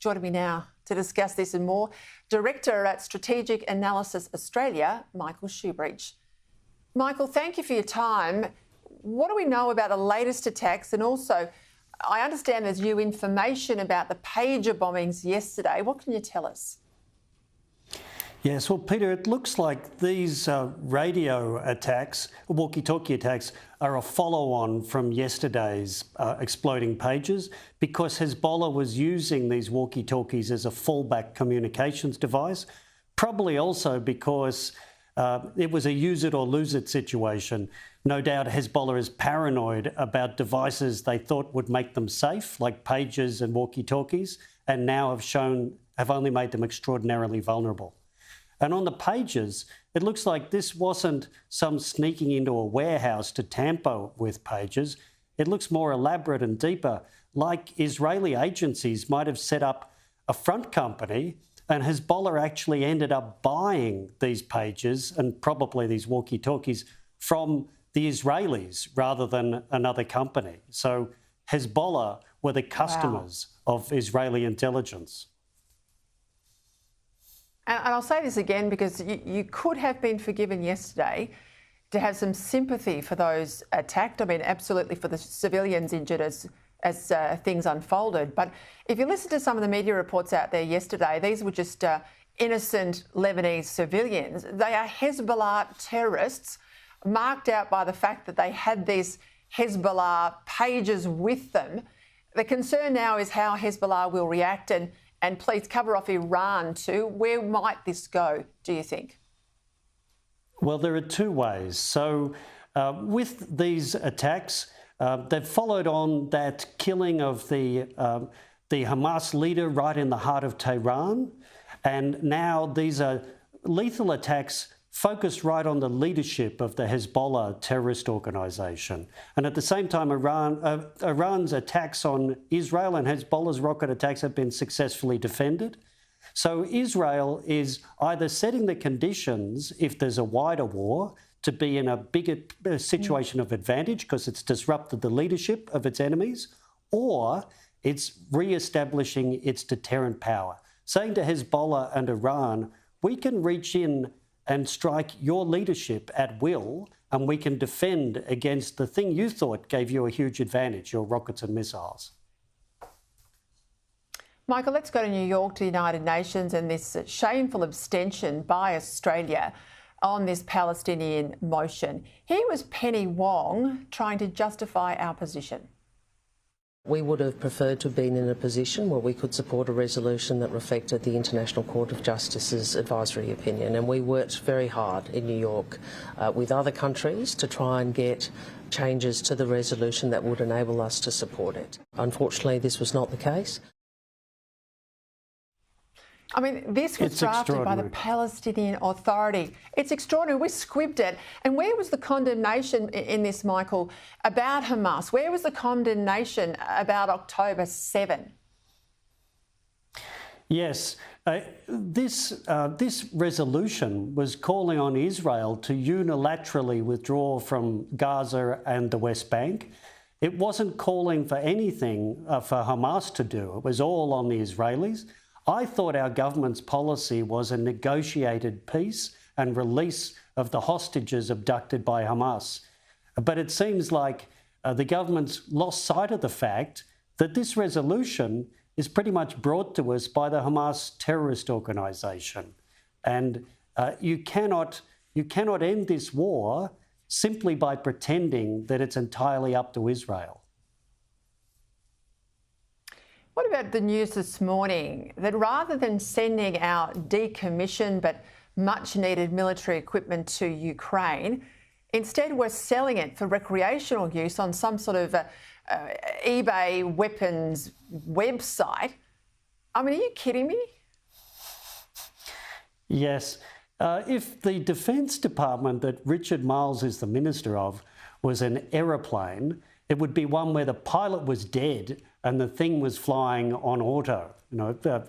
Joining me now to discuss this and more, Director at Strategic Analysis Australia, Michael Shoebridge. Michael, thank you for your time. What do we know about the latest attacks? And also, I understand there's new information about the pager bombings yesterday. What can you tell us? Yes, well, Peter, it looks like these radio attacks, walkie-talkie attacks, are a follow-on from yesterday's exploding pagers because Hezbollah was using these walkie-talkies as a fallback communications device, probably also because it was a use it or lose it situation. No doubt Hezbollah is paranoid about devices they thought would make them safe, like pagers and walkie-talkies, and now have only made them extraordinarily vulnerable. And on the pages, it looks like this wasn't some sneaking into a warehouse to tamper with pages. It looks more elaborate and deeper, like Israeli agencies might have set up a front company, and Hezbollah actually ended up buying these pages and probably these walkie-talkies from the Israelis rather than another company. So Hezbollah were the customers of Israeli intelligence. And I'll say this again because you could have been forgiven yesterday to have some sympathy for those attacked. I mean, absolutely for the civilians injured as things unfolded. But if you listen to some of the media reports out there yesterday, these were just innocent Lebanese civilians. They are Hezbollah terrorists, marked out by the fact that they had these Hezbollah pages with them. The concern now is how Hezbollah will react, and please cover off Iran too. Where might this go, do you think? Well, there are two ways. So with these attacks, they've followed on that killing of the Hamas leader right in the heart of Tehran. And now these are lethal attacks focused right on the leadership of the Hezbollah terrorist organisation. And at the same time, Iran's attacks on Israel and Hezbollah's rocket attacks have been successfully defended. So Israel is either setting the conditions, if there's a wider war, to be in a bigger situation of advantage because it's disrupted the leadership of its enemies, or it's re-establishing its deterrent power, saying to Hezbollah and Iran, we can reach in and strike your leadership at will, and we can defend against the thing you thought gave you a huge advantage, your rockets and missiles. Michael, let's go to New York, to the United Nations, and this shameful abstention by Australia on this Palestinian motion. Here was Penny Wong trying to justify our position. We would have preferred to have been in a position where we could support a resolution that reflected the International Court of Justice's advisory opinion, and we worked very hard in New York with other countries to try and get changes to the resolution that would enable us to support it. Unfortunately, this was not the case. I mean, this was drafted by the Palestinian Authority. It's extraordinary. We squibbed it. And where was the condemnation in this, Michael, about Hamas? Where was the condemnation about October 7? Yes. This resolution was calling on Israel to unilaterally withdraw from Gaza and the West Bank. It wasn't calling for anything for Hamas to do. It was all on the Israelis. I thought our government's policy was a negotiated peace and release of the hostages abducted by Hamas. But it seems like the government's lost sight of the fact that this resolution is pretty much brought to us by the Hamas terrorist organisation. And you cannot end this war simply by pretending that it's entirely up to Israel. What about the news this morning that rather than sending out decommissioned but much-needed military equipment to Ukraine, instead we're selling it for recreational use on some sort of eBay weapons website? I mean, are you kidding me? Yes. If the Defence Department that Richard Marles is the Minister of was an aeroplane, it would be one where the pilot was dead and the thing was flying on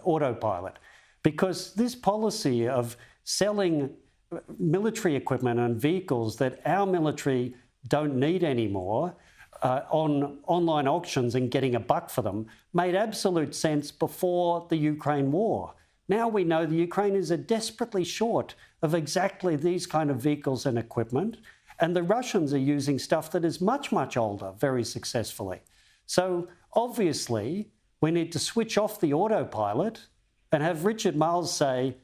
autopilot. Because this policy of selling military equipment and vehicles that our military don't need anymore on online auctions and getting a buck for them made absolute sense before the Ukraine war. Now we know the Ukrainians are desperately short of exactly these kind of vehicles and equipment, and the Russians are using stuff that is much, much older very successfully. So obviously we need to switch off the autopilot and have Richard Marles say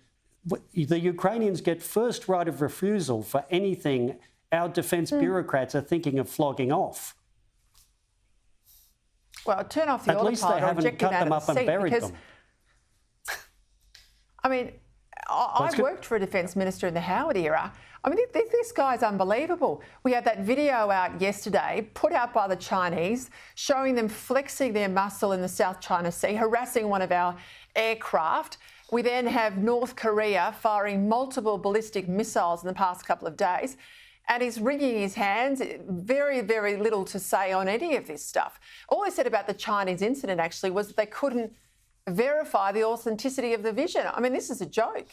the Ukrainians get first right of refusal for anything our defence bureaucrats are thinking of flogging off. Well, turn off the autopilot. At least they haven't cut them up and buried them. I mean, I worked for a defence minister in the Howard era. I mean, this guy's unbelievable. We had that video out yesterday, put out by the Chinese, showing them flexing their muscle in the South China Sea, harassing one of our aircraft. We then have North Korea firing multiple ballistic missiles in the past couple of days. And he's wringing his hands, very, very little to say on any of this stuff. All he said about the Chinese incident actually was that they couldn't verify the authenticity of the vision. I mean, this is a joke.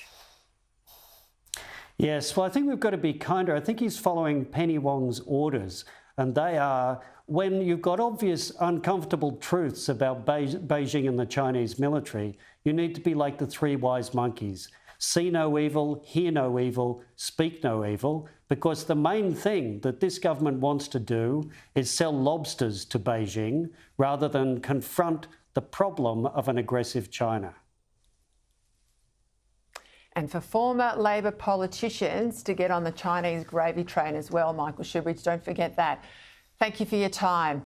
Yes, well, I think we've got to be kinder. I think he's following Penny Wong's orders, and they are, when you've got obvious uncomfortable truths about Beijing and the Chinese military, you need to be like the three wise monkeys. See no evil, hear no evil, speak no evil, because the main thing that this government wants to do is sell lobsters to Beijing rather than confront the problem of an aggressive China. And for former Labor politicians to get on the Chinese gravy train as well, Michael Shoebridge, don't forget that. Thank you for your time.